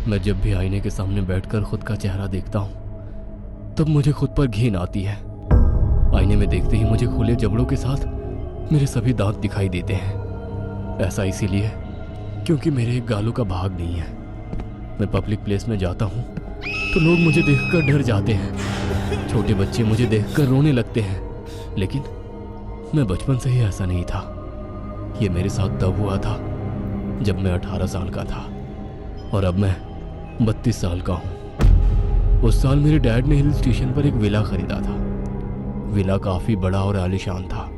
मैं जब भी आईने के सामने बैठकर खुद का चेहरा देखता हूँ तब मुझे खुद पर घिन आती है। आईने में देखते ही मुझे खुले जबड़ों के साथ मेरे सभी दांत दिखाई देते हैं। ऐसा इसीलिए क्योंकि मेरे एक गालों का भाग नहीं है। मैं पब्लिक प्लेस में जाता हूँ तो लोग मुझे देखकर डर जाते हैं। छोटे बच्चे मुझे देखकर रोने लगते हैं। लेकिन मैं बचपन से ही ऐसा नहीं था। ये मेरे साथ तब हुआ था जब मैं 18 साल का था और अब मैं 32 साल का हूँ। उस साल मेरे डैड ने हिल स्टेशन पर एक विला खरीदा था। विला काफ़ी बड़ा और आलीशान था।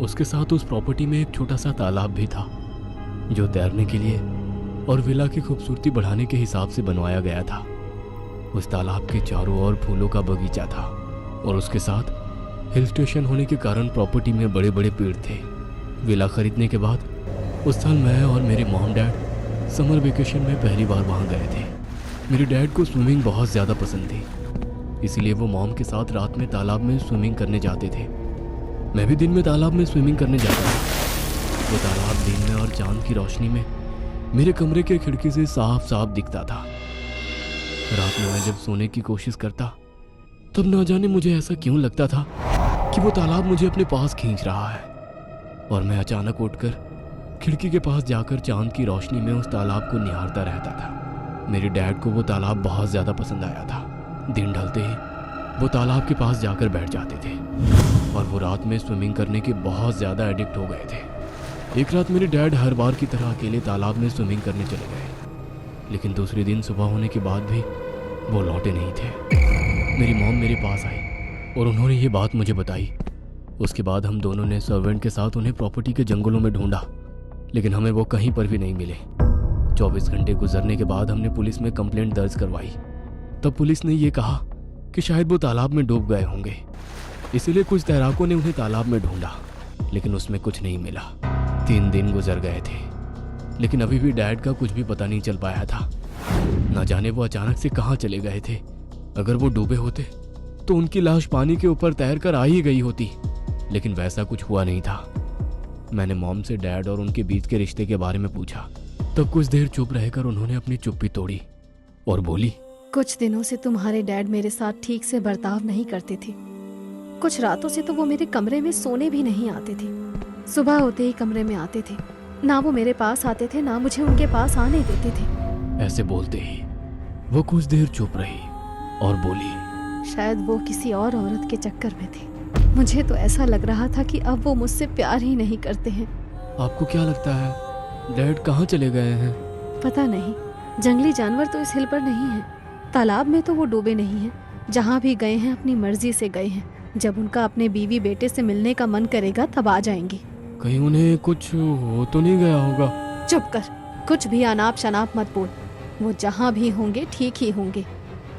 उसके साथ उस प्रॉपर्टी में एक छोटा सा तालाब भी था जो तैरने के लिए और विला की खूबसूरती बढ़ाने के हिसाब से बनवाया गया था। उस तालाब के चारों ओर फूलों का बगीचा था और उसके साथ हिल स्टेशन होने के कारण प्रॉपर्टी में बड़े बड़े पेड़ थे। विला खरीदने के बाद उस साल मैं और मेरे मॉम डैड समर वेकेशन में पहली बार वहाँ गए थे। मेरे डैड को स्विमिंग बहुत ज़्यादा पसंद थी, इसलिए वो मॉम के साथ रात में तालाब में स्विमिंग करने जाते थे। मैं भी दिन में तालाब में स्विमिंग करने जाता था। वो तालाब दिन में और चांद की रोशनी में मेरे कमरे के खिड़की से साफ साफ दिखता था। रात में मैं जब सोने की कोशिश करता तब ना जाने मुझे ऐसा क्यों लगता था कि वो तालाब मुझे अपने पास खींच रहा है और मैं अचानक उठकर खिड़की के पास जाकर चांद की रोशनी में उस तालाब को निहारता रहता था। मेरे डैड को वो तालाब बहुत ज़्यादा पसंद आया था। दिन ढलते ही वो तालाब के पास जाकर बैठ जाते थे और वो रात में स्विमिंग करने के बहुत ज़्यादा एडिक्ट हो गए थे। एक रात मेरे डैड हर बार की तरह अकेले तालाब में स्विमिंग करने चले गए, लेकिन दूसरे दिन सुबह होने के बाद भी वो लौटे नहीं थे। मेरी मॉम मेरे पास आई और उन्होंने ये बात मुझे बताई। उसके बाद हम दोनों ने सर्वेंट के साथ उन्हें प्रॉपर्टी के जंगलों में ढूंढा, लेकिन हमें वो कहीं पर भी नहीं मिले। 24 घंटे गुजरने के बाद हमने पुलिस में कंप्लेंट दर्ज करवाई। तब पुलिस ने ये कहा कि शायद वो तालाब में डूब गए होंगे, इसीलिए कुछ तैराकों ने उन्हें तालाब में ढूंढा, लेकिन उसमें कुछ नहीं मिला। 3 दिन गुजर गए थे, लेकिन अभी भी डैड का कुछ भी पता नहीं चल पाया था। ना जाने वो अचानक से कहाँ चले गए थे। अगर वो डूबे होते तो उनकी लाश पानी के ऊपर तैर कर आ ही गई होती, लेकिन वैसा कुछ हुआ नहीं था। मैंने मॉम से डैड और उनके बीच के रिश्ते के बारे में पूछा। तब कुछ देर चुप रहकर उन्होंने अपनी चुप्पी तोड़ी और बोली, कुछ दिनों से तुम्हारे डैड मेरे साथ ठीक से बर्ताव नहीं करते थे। कुछ रातों से तो वो मेरे कमरे में सोने भी नहीं आते थे। सुबह होते ही कमरे में आते थे, ना वो मेरे पास आते थे ना मुझे उनके पास आने देते थे। ऐसे बोलते ही वो कुछ देर चुप रही और बोली, शायद वो किसी और औरत के चक्कर में थे। मुझे तो ऐसा लग रहा था कि अब वो मुझसे प्यार ही नहीं करते हैं। आपको क्या लगता है डैड कहाँ चले गए हैं? पता नहीं, जंगली जानवर तो इस हिल पर नहीं है। तालाब में तो वो डूबे नहीं हैं। जहाँ भी गए हैं अपनी मर्जी से गए हैं। जब उनका अपने बीवी बेटे से मिलने का मन करेगा तब आ जाएंगे। कहीं उन्हें कुछ हो तो नहीं गया होगा? चुप कर, कुछ भी अनाप शनाप मत बोल। वो जहाँ भी होंगे ठीक ही होंगे।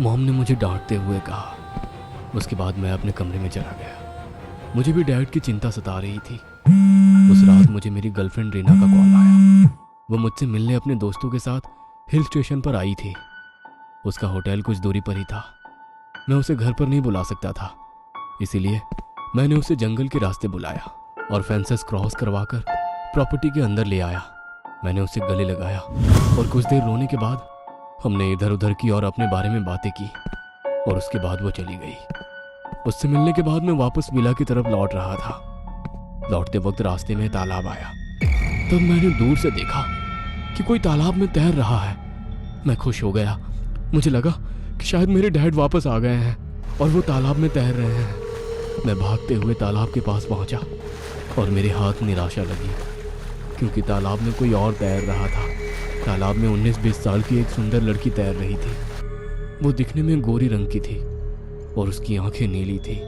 मॉम ने मुझे डांटते हुए कहा। उसके बाद मैं अपने कमरे में चला गया। मुझे भी डैड की चिंता सता रही थी। उस रात मुझे मेरी गर्लफ्रेंड रीना का कॉल आया। वो मुझसे मिलने अपने दोस्तों के साथ हिल स्टेशन पर आई थी। उसका होटल कुछ दूरी पर ही था। मैं उसे घर पर नहीं बुला सकता था, इसीलिए मैंने उसे जंगल के रास्ते बुलाया और फेंसेस क्रॉस करवाकर प्रॉपर्टी के अंदर ले आया। मैंने उसे गले लगाया और कुछ देर रोने के बाद हमने इधर उधर की और अपने बारे में बातें की और उसके बाद वो चली गई। उससे मिलने के बाद मैं वापस विला की तरफ लौट रहा था। लौटते वक्त रास्ते में तालाब आया। तब मैंने दूर से देखा कि कोई तालाब में तैर रहा है। मैं खुश हो गया। मुझे लगा कि शायद मेरे डैड वापस आ गए हैं और वो तालाब में तैर रहे हैं। मैं भागते हुए तालाब के पास पहुंचा और मेरे हाथ निराशा लगी, क्योंकि तालाब में कोई और तैर रहा था। तालाब में 19-20 साल की एक सुंदर लड़की तैर रही थी। वो दिखने में गोरी रंग की थी और उसकी आंखें नीली थी।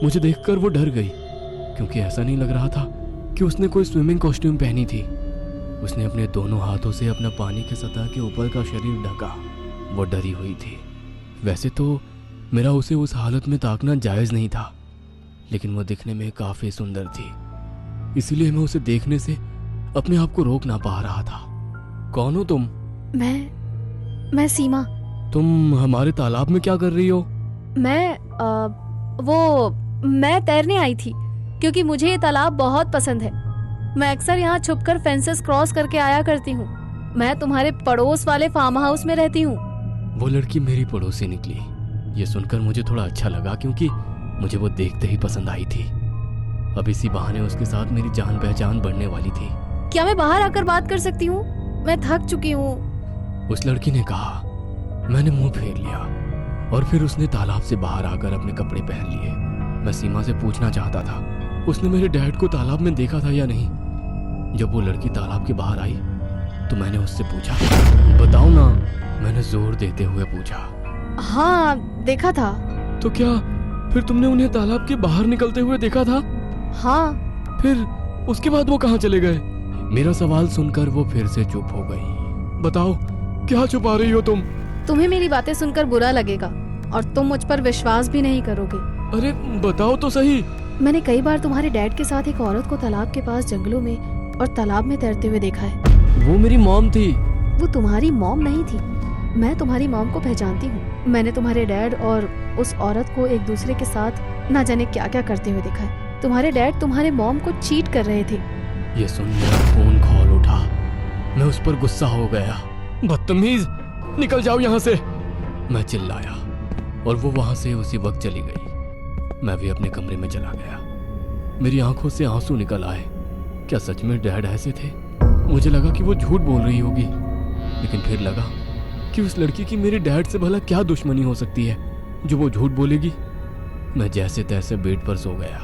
मुझे देखकर वो डर गई, क्योंकि ऐसा नहीं लग रहा था कि उसने कोई स्विमिंग कॉस्ट्यूम पहनी थी। उसने अपने दोनों हाथों से अपना पानी के सतह के ऊपर का शरीर ढका। वो डरी हुई थी। वैसे तो मेरा उसे उस हालत में ताकना जायज़ नहीं था, लेकिन वो दिखने में काफ़ी सुंदर थी, इसलिए मैं उसे देखने से अपने आप को रोक ना पा रहा था। कौन हो तुम? मैं सीमा। तुम हमारे तालाब में क्या कर रही हो? मैं तैरने आई थी, क्योंकि मुझे ये तालाब बहुत पसंद है। मैं अक्सर यहाँ छुपकर फेंसेस क्रॉस करके आया करती हूँ। मैं तुम्हारे पड़ोस वाले फार्म हाउस में रहती हूँ। वो लड़की मेरी पड़ोसी निकली। ये सुनकर मुझे थोड़ा अच्छा लगा क्योंकि मुझे वो देखते ही पसंद आई थी। अब इसी बहाने उसके साथ मेरी जान पहचान बढ़ने वाली थी। क्या मैं बाहर आकर बात कर सकती हूँ? मैं थक चुकी हूँ। उस लड़की ने कहा। मैंने मुंह फेर लिया और फिर उसने तालाब से बाहर आकर अपने कपड़े पहन लिए। मैं सीमा से पूछना चाहता था उसने मेरे डैड को तालाब में देखा था या नहीं। जब वो लड़की तालाब के बाहर आई तो मैंने उससे पूछा, बताओ ना। मैंने जोर देते हुए पूछा। हाँ, देखा था। तो क्या फिर तुमने उन्हें तालाब के बाहर निकलते हुए देखा था? हाँ। फिर उसके बाद वो कहाँ चले गए? मेरा सवाल सुनकर वो फिर से चुप हो गई। बताओ, क्या छुपा रही हो तुम? तुम्हें मेरी बातें सुनकर बुरा लगेगा और तुम मुझ पर विश्वास भी नहीं करोगे। अरे बताओ तो सही। मैंने कई बार तुम्हारे डैड के साथ एक औरत को तालाब के पास जंगलों में और तालाब में तैरते हुए देखा है। वो मेरी मॉम थी। वो तुम्हारी मॉम नहीं थी। मैं तुम्हारी मॉम को पहचानती हूँ। मैंने तुम्हारे डैड और उस औरत को एक दूसरे के साथ ना जाने क्या क्या करते हुए देखा है। तुम्हारे डैड तुम्हारे मॉम को चीट कर रहे थे। ये सुन मेरा खून खौल उठा। मैं उस पर गुस्सा हो गया। बदतमीज, निकल जाओ यहाँ से, मैं चिल्लाया और वो वहां से उसी वक्त चली गई। मैं भी अपने कमरे में चला गया। मेरी आंखों से आंसू निकल आए। क्या सच में डैड ऐसे थे? मुझे लगा कि वो झूठ बोल रही होगी, लेकिन फिर लगा कि उस लड़की की मेरे डैड से भला क्या दुश्मनी हो सकती है जो वो झूठ बोलेगी। मैं जैसे तैसे बेड पर सो गया,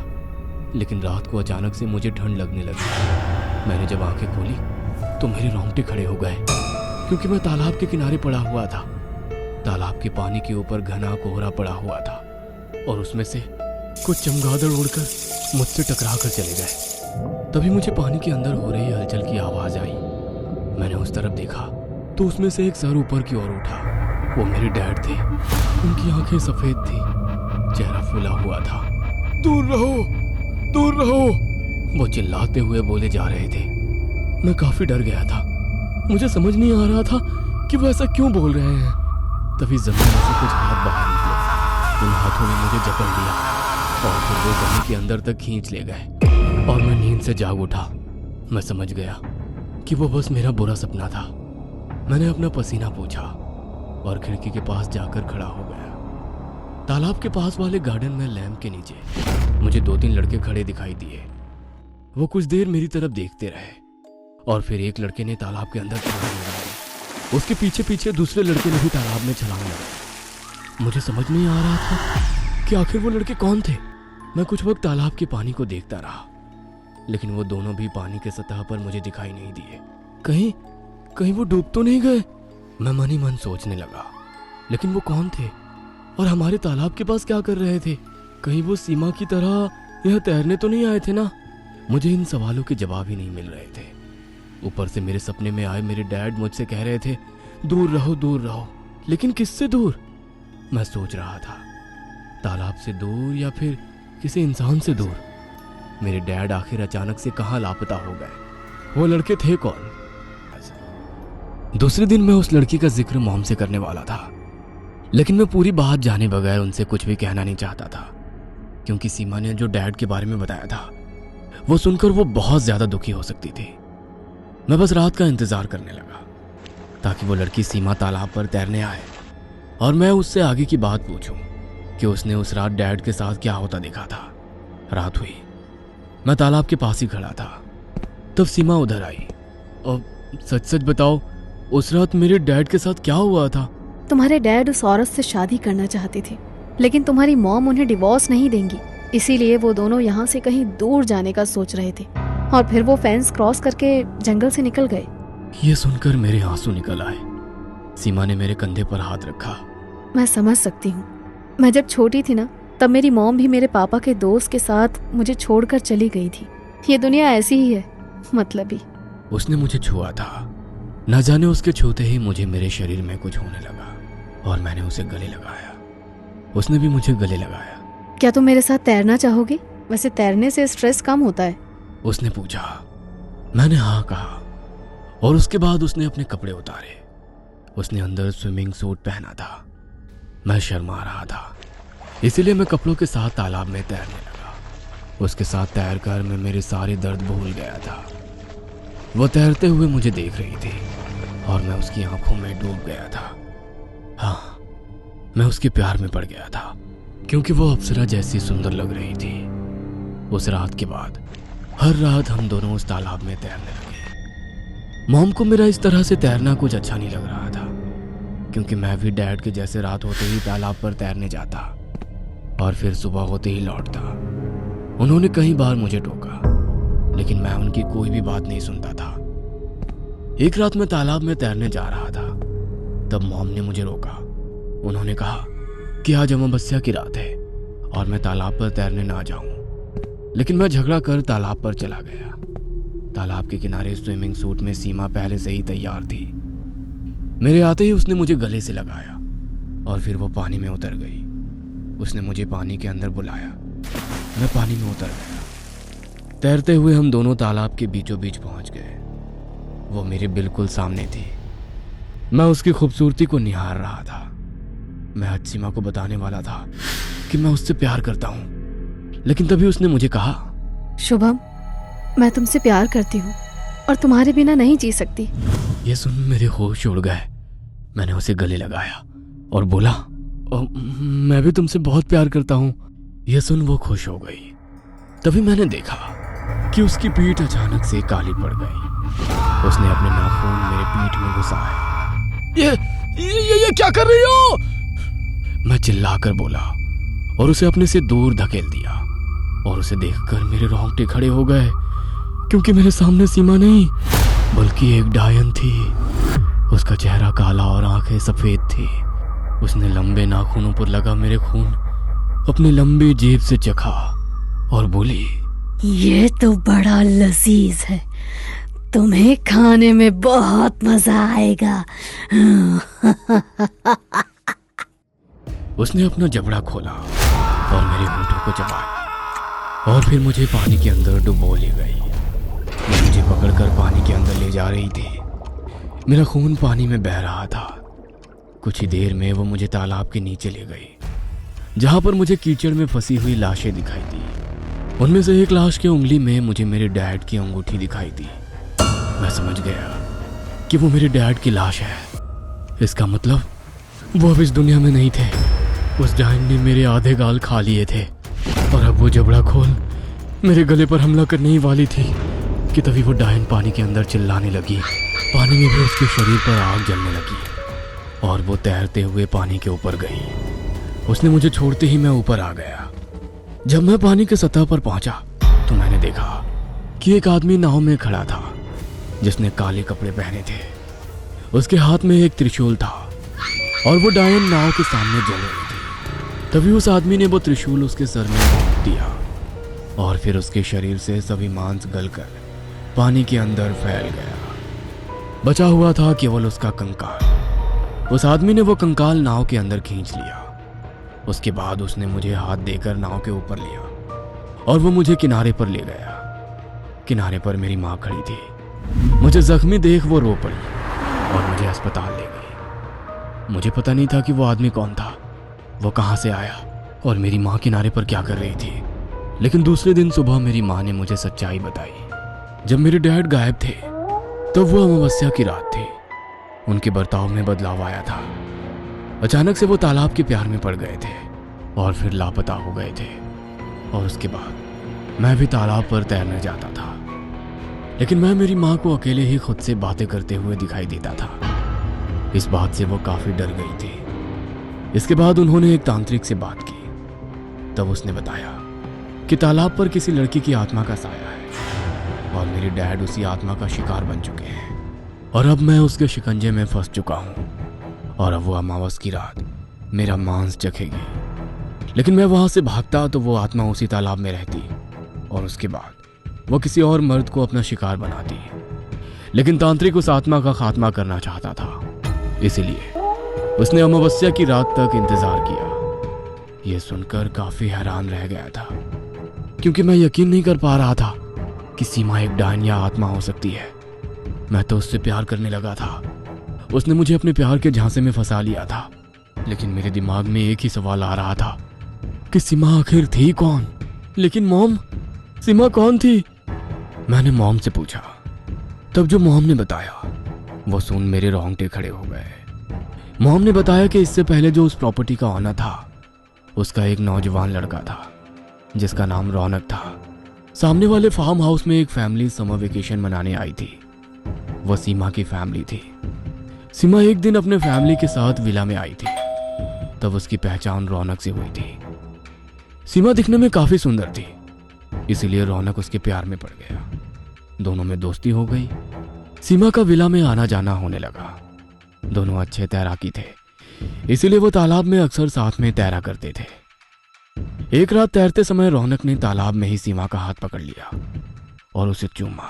लेकिन रात को अचानक से मुझे ठंड लगने लगी। मैंने जब आंखें खोली तो मेरे रोंगटे खड़े हो गए क्योंकि मैं तालाब के किनारे पड़ा हुआ था। तालाब के पानी के ऊपर घना कोहरा पड़ा हुआ था और उसमें से कुछ चमगादड़ उड़कर मुझसे टकरा कर चले गए। तभी मुझे पानी के अंदर हो रही हलचल की आवाज आई। मैंने उस तरफ देखा तो उसमें से एक सर ऊपर की ओर उठा। वो मेरे डैड थे। उनकी आंखें सफेद थी, चेहरा फूला हुआ था। दूर रहो, दूर रहो, वो चिल्लाते हुए बोले जा रहे थे। मैं काफी डर गया था। मुझे समझ नहीं आ रहा था कि वो ऐसा क्यों बोल रहे हैं। तभी जमीन से कुछ हाथ बाहर निकले। उन हाथों ने मुझे जकड़ लिया और फिर वो जमीन के अंदर तक खींच ले गए और मैं नींद से जाग उठा। मैं समझ गया कि वो बस मेरा बुरा सपना था। मैंने अपना पसीना पोंछा और खिड़की के पास जाकर खड़ा हो गया। तालाब के पास वाले गार्डन में लैंप के नीचे मुझे 2-3 लड़के खड़े दिखाई दिए। वो कुछ देर मेरी तरफ देखते रहे और फिर एक लड़के ने तालाब के अंदर छलांग लगाई। उसके पीछे पीछे दूसरे लड़के ने भी तालाब में छलांग लगाई। मुझे समझ नहीं आ रहा था कि आखिर वो लड़के कौन थे। मैं कुछ वक्त तालाब के पानी को देखता रहा, लेकिन वो दोनों भी पानी के सतह पर मुझे दिखाई नहीं दिए। कहीं वो डूब तो नहीं गए? मैं मन ही मन सोचने लगा। लेकिन वो कौन थे और हमारे तालाब के पास क्या कर रहे थे? कहीं वो सीमा की तरह यह तैरने तो नहीं आए थे ना? मुझे इन सवालों के जवाब ही नहीं मिल रहे थे। ऊपर से मेरे सपने में आए मेरे डैड मुझसे कह रहे थे, दूर रहो, दूर रहो। लेकिन किससे दूर? मैं सोच रहा था, तालाब से दूर या फिर किसी इंसान से दूर। मेरे डैड आखिर अचानक से कहाँ लापता हो गए? वो लड़के थे कौन? दूसरे दिन मैं उस लड़की का जिक्र मॉम से करने वाला था, लेकिन मैं पूरी बात जाने बगैर उनसे कुछ भी कहना नहीं चाहता था, क्योंकि सीमा ने जो डैड के बारे में बताया था वो सुनकर वो बहुत ज्यादा दुखी हो सकती थी। मैं बस रात का इंतजार करने लगा ताकि वो लड़की सीमा तालाब पर तैरने आए और मैं उससे आगे की बात पूछूं कि उसने उस रात डैड के साथ क्या होता देखा था। रात हुई, मैं तालाब के पास ही खड़ा था, तब सीमा उधर आई। और सच सच बताओ, उस रात मेरे डैड के साथ क्या हुआ था? तुम्हारे डैड उस औरत से शादी करना चाहते थे, लेकिन तुम्हारी मॉम उन्हें डिवोर्स नहीं देंगी, इसीलिए वो दोनों यहाँ से कहीं दूर जाने का सोच रहे थे और फिर वो फेंस क्रॉस करके जंगल से निकल गए। ये सुनकर मेरे आंसू निकल आए। सीमा ने मेरे कंधे पर हाथ रखा। मैं समझ सकती हूँ। मैं जब छोटी थी ना, तब मेरी मॉम भी मेरे पापा के दोस्त के साथ मुझे छोड़कर चली गई थी। ये दुनिया ऐसी ही है, मतलबी। उसने मुझे छुआ था। न जाने उसके छूते ही मुझे मेरे शरीर में कुछ होने लगा और मैंने उसे गले लगाया। उसने भी मुझे गले लगाया। क्या तुम मेरे साथ तैरना चाहोगे? वैसे तैरने से स्ट्रेस कम होता है। उसने पूछा। मैंने हाँ कहा और उसके बाद उसने अपने कपड़े उतारे। उसने अंदर स्विमिंग सूट पहना था। मैं शर्मा रहा था, इसीलिए मैं कपड़ों के साथ तालाब में तैरने लगा। उसके साथ तैरकर मैं मेरे सारे दर्द भूल गया था। वो तैरते हुए मुझे देख रही थी और मैं उसकी आंखों में डूब गया था। हाँ, मैं उसके प्यार में पड़ गया था, क्योंकि वो अप्सरा जैसी सुंदर लग रही थी। उस रात के बाद हर रात हम दोनों उस तालाब में तैरने लगे। मॉम को मेरा इस तरह से तैरना कुछ अच्छा नहीं लग रहा था, क्योंकि मैं भी डैड के जैसे रात होते ही तालाब पर तैरने जाता और फिर सुबह होते ही लौटता। उन्होंने कई बार मुझे टोका, लेकिन मैं उनकी कोई भी बात नहीं सुनता था। एक रात मैं तालाब में तैरने जा रहा था, तब मॉम ने मुझे रोका। उन्होंने कहा कि आज अमावस्या की रात है और मैं तालाब पर तैरने ना जाऊं, लेकिन मैं झगड़ा कर तालाब पर चला गया। तालाब के किनारे स्विमिंग सूट में सीमा पहले से ही तैयार थी। मेरे आते ही उसने मुझे गले से लगाया और फिर वो पानी में उतर गई। उसने मुझे पानी के अंदर बुलाया। मैं पानी में उतर गया। तैरते हुए हम दोनों तालाब के बीचों बीच पहुंच गए। वो मेरे बिल्कुल सामने थी। मैं उसकी खूबसूरती को निहार रहा था। मैं आज सीमा को बताने वाला था कि मैं उससे प्यार करता हूं, लेकिन तभी उसने मुझे कहा, शुभम, मैं तुमसे प्यार करती हूँ और तुम्हारे बिना नहीं जी सकती। ये सुन मेरे होश उड़ गए। मैंने उसे गले लगाया और बोला, मैं भी तुमसे बहुत प्यार करता हूँ। यह सुन वो खुश हो गई। तभी मैंने देखा कि उसकी पीठ अचानक से काली पड़ गई। उसने अपने नाखून मेरे पीठ में घुसाए। ये क्या कर रही हो? मैं चिल्लाकर बोला और उसे अपने से दूर धकेल दिया। और उसे देखकर मेरे रोंगटे खड़े हो गए, क्योंकि मेरे सामने सीमा नहीं बल्कि एक डायन थी। उसका चेहरा काला और आंखें सफेद थी। उसने लंबे नाखूनों पर लगा मेरे खून अपनी लंबी जीभ से चखा और बोली, ये तो बड़ा लजीज है, तुम्हें खाने में बहुत मजा आएगा। उसने अपना जबड़ा खोला और मेरे होठों को चबाया और फिर मुझे पानी के अंदर डुबो ले गई। वो मुझे पकड़कर पानी के अंदर ले जा रही थी। मेरा खून पानी में बह रहा था। कुछ ही देर में वो मुझे तालाब के नीचे ले गई, जहां पर मुझे कीचड़ में फंसी हुई लाशें दिखाई दी। उनमें से एक लाश की उंगली में मुझे मेरे डैड की अंगूठी दिखाई दी। मैं समझ गया कि वो मेरे डैड की लाश है। इसका मतलब वो अब इस दुनिया में नहीं थे। उस डायन ने मेरे आधे गाल खा लिए थे और अब वो जबड़ा खोल मेरे गले पर हमला करने ही वाली थी कि तभी वो डायन पानी के अंदर चिल्लाने लगी। पानी में भी उसके शरीर पर आग जलने लगी और वो तैरते हुए पानी के ऊपर गई। उसने मुझे छोड़ते ही मैं ऊपर आ गया। जब मैं पानी के सतह पर पहुंचा तो मैंने देखा कि एक आदमी नाव में खड़ा था, जिसने काले कपड़े पहने थे। उसके हाथ में एक त्रिशूल था और वो डायन नाव के सामने जल रही थी। तभी उस आदमी ने वो त्रिशूल उसके सर में घोंप दिया और फिर उसके शरीर से सभी मांस गलकर पानी के अंदर फैल गया। बचा हुआ था केवल उसका कंकाल। उस आदमी ने वो कंकाल नाव के अंदर खींच लिया। उसके बाद उसने मुझे हाथ देकर नाव के ऊपर लिया और वो मुझे किनारे पर ले गया। किनारे पर मेरी माँ खड़ी थी। मुझे जख्मी देख वो रो पड़ी और मुझे अस्पताल ले गई। मुझे पता नहीं था कि वो आदमी कौन था, वो कहाँ से आया और मेरी माँ किनारे पर क्या कर रही थी। लेकिन दूसरे दिन सुबह मेरी माँ ने मुझे सच्चाई बताई। जब मेरे डैड गायब थे तब वो अमावस्या की रात थी। उनके बर्ताव में बदलाव आया था। अचानक से वो तालाब के प्यार में पड़ गए थे और फिर लापता हो गए थे। और उसके बाद मैं भी तालाब पर तैरने जाता था, लेकिन मैं मेरी माँ को अकेले ही खुद से बातें करते हुए दिखाई देता था। इस बात से वो काफी डर गई थी। इसके बाद उन्होंने एक तांत्रिक से बात की। तब उसने बताया कि तालाब पर किसी लड़की की आत्मा का साया है और मेरे डैड उसी आत्मा का शिकार बन चुके हैं और अब मैं उसके शिकंजे में फंस चुका हूँ और अब वो अमावस की रात मेरा मांस चखेगी। लेकिन मैं वहां से भागता तो वो आत्मा उसी तालाब में रहती और उसके बाद वो किसी और मर्द को अपना शिकार बनाती। लेकिन तांत्रिक उस आत्मा का खात्मा करना चाहता था, इसलिए उसने अमावस्या की रात तक इंतजार किया। यह सुनकर काफी हैरान रह गया था, क्योंकि मैं यकीन नहीं कर पा रहा था कि सीमा एक डायन या आत्मा हो सकती है। मैं तो उससे प्यार करने लगा था। उसने मुझे अपने प्यार के झांसे में फंसा लिया था। लेकिन मेरे दिमाग में एक ही सवाल आ रहा था कि सीमा आखिर थी कौन। लेकिन मॉम, सीमा कौन थी? मैंने मॉम से पूछा। तब जो मॉम ने बताया वो सुन मेरे रोंगटे खड़े हो गए। मॉम ने बताया कि इससे पहले जो उस प्रॉपर्टी का ओनर था उसका एक नौजवान लड़का था जिसका नाम रौनक था। सामने वाले फार्म हाउस में एक फैमिली समर वेकेशन मनाने आई थी। वो सीमा की फैमिली थी। सीमा एक दिन अपने फैमिली के साथ विला में आई थी। तब उसकी पहचान रौनक से हुई थी। सीमा दिखने में काफी सुंदर थी, इसीलिए रौनक उसके प्यार में पड़ गया। दोनों में दोस्ती हो गई। सीमा का विला में आना जाना होने लगा। दोनों अच्छे तैराकी थे, इसीलिए वो तालाब में अक्सर साथ में तैरा करते थे। एक रात तैरते समय रौनक ने तालाब में ही सीमा का हाथ पकड़ लिया और उसे चूमा।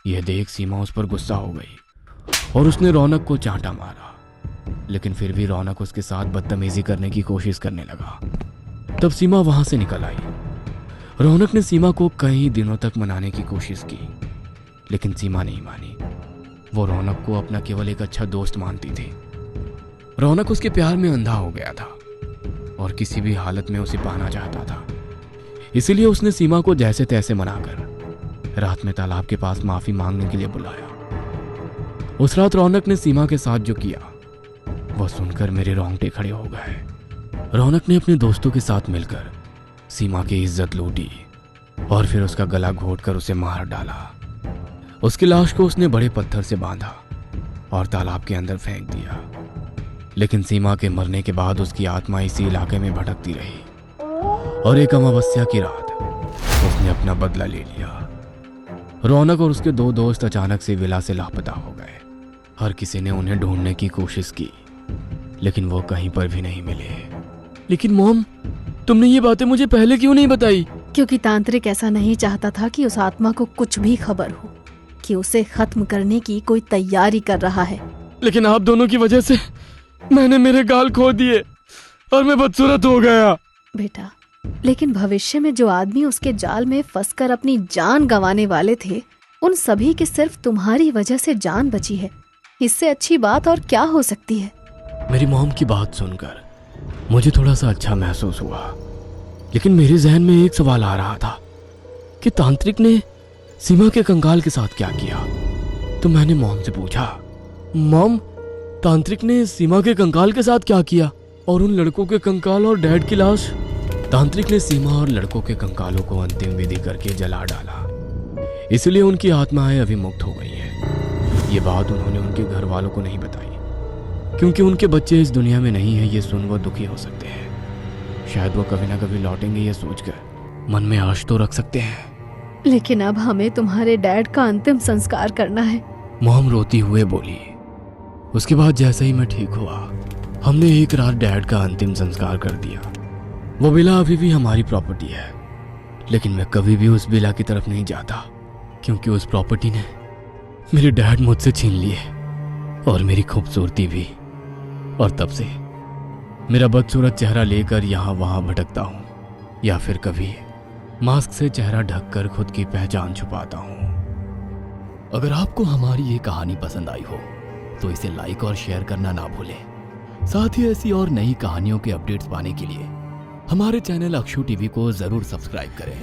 यह देख सीमा उस पर गुस्सा हो गई और उसने रौनक को चांटा मारा, लेकिन फिर भी रौनक उसके साथ बदतमीजी करने की कोशिश करने लगा। तब सीमा वहां से निकल आई। रौनक ने सीमा को कई दिनों तक मनाने की कोशिश की, लेकिन सीमा नहीं मानी। वो रौनक को अपना केवल एक अच्छा दोस्त मानती थी। रौनक उसके प्यार में अंधा हो गया था और किसी भी हालत में उसे पाना चाहता था। इसीलिए उसने सीमा को जैसे तैसे मनाकर रात में तालाब के पास माफी मांगने के लिए बुलाया। उस रात रौनक ने सीमा के साथ जो किया वह सुनकर मेरे रोंगटे खड़े हो गए। रौनक ने अपने दोस्तों के साथ मिलकर सीमा की इज्जत लूटी और फिर उसका गला घोंटकर उसे मार डाला। उसकी लाश को उसने बड़े पत्थर से बांधा और तालाब के अंदर फेंक दिया। लेकिन सीमा के मरने के बाद उसकी आत्मा इसी इलाके में भटकती रही और एक अमावस्या की रात उसने अपना बदला ले लिया। रौनक और उसके दो दोस्त अचानक से विला से लापता हो गए। हर किसी ने उन्हें ढूंढने की कोशिश की, लेकिन वो कहीं पर भी नहीं मिले। लेकिन मॉम, तुमने ये बातें मुझे पहले क्यों नहीं बताई? क्योंकि तांत्रिक ऐसा नहीं चाहता था कि उस आत्मा को कुछ भी खबर हो कि उसे खत्म करने की कोई तैयारी कर रहा है। लेकिन आप दोनों की वजह से मैंने मेरे गाल खो दिए और मैं बदसूरत हो गया। बेटा, लेकिन भविष्य में जो आदमी उसके जाल में फंसकर अपनी जान गंवाने वाले थे, उन सभी की सिर्फ तुम्हारी वजह से जान बची है। इससे अच्छी बात और क्या हो सकती है? मेरी मॉम की बात सुनकर मुझे थोड़ा सा अच्छा महसूस हुआ, लेकिन मेरे जहन में एक सवाल आ रहा था कि तांत्रिक ने सीमा के कंकाल के साथ क्या किया। तो मैंने मॉम से पूछा, मॉम, तांत्रिक ने सीमा के कंकाल के साथ क्या किया और उन लड़कों के कंकाल और डैड की लाश? तांत्रिक ने सीमा और लड़कों के कंकालों को अंतिम विधि करके जला डाला, इसलिए उनकी आत्माएं अभी मुक्त हो गई हैं। ये बात उन्होंने उनके घर वालों को नहीं बताई, क्योंकि उनके बच्चे इस दुनिया में नहीं है। ये सुन वो दुखी हो सकते हैं। शायद वो कभी ना कभी लौटेंगे, ये सोचकर मन में आश तो रख सकते हैं। लेकिन अब हमें तुम्हारे डैड का अंतिम संस्कार करना है। मॉम रोती हुए बोली। उसके बाद जैसे ही मैं ठीक हुआ, हमने एक रात डैड का अंतिम संस्कार कर दिया। वो विला अभी भी हमारी प्रॉपर्टी है, लेकिन मैं कभी भी उस विला की तरफ नहीं जाता, क्योंकि उस प्रॉपर्टी ने मेरे डैड मुझसे छीन लिए और मेरी खूबसूरती भी। और तब से मेरा बदसूरत चेहरा लेकर यहाँ वहाँ भटकता हूँ, या फिर कभी मास्क से चेहरा ढककर खुद की पहचान छुपाता हूँ। अगर आपको हमारी ये कहानी पसंद आई हो तो इसे लाइक और शेयर करना ना भूलें। साथ ही ऐसी और नई कहानियों के अपडेट्स पाने के लिए हमारे चैनल अक्षु टीवी को जरूर सब्सक्राइब करें।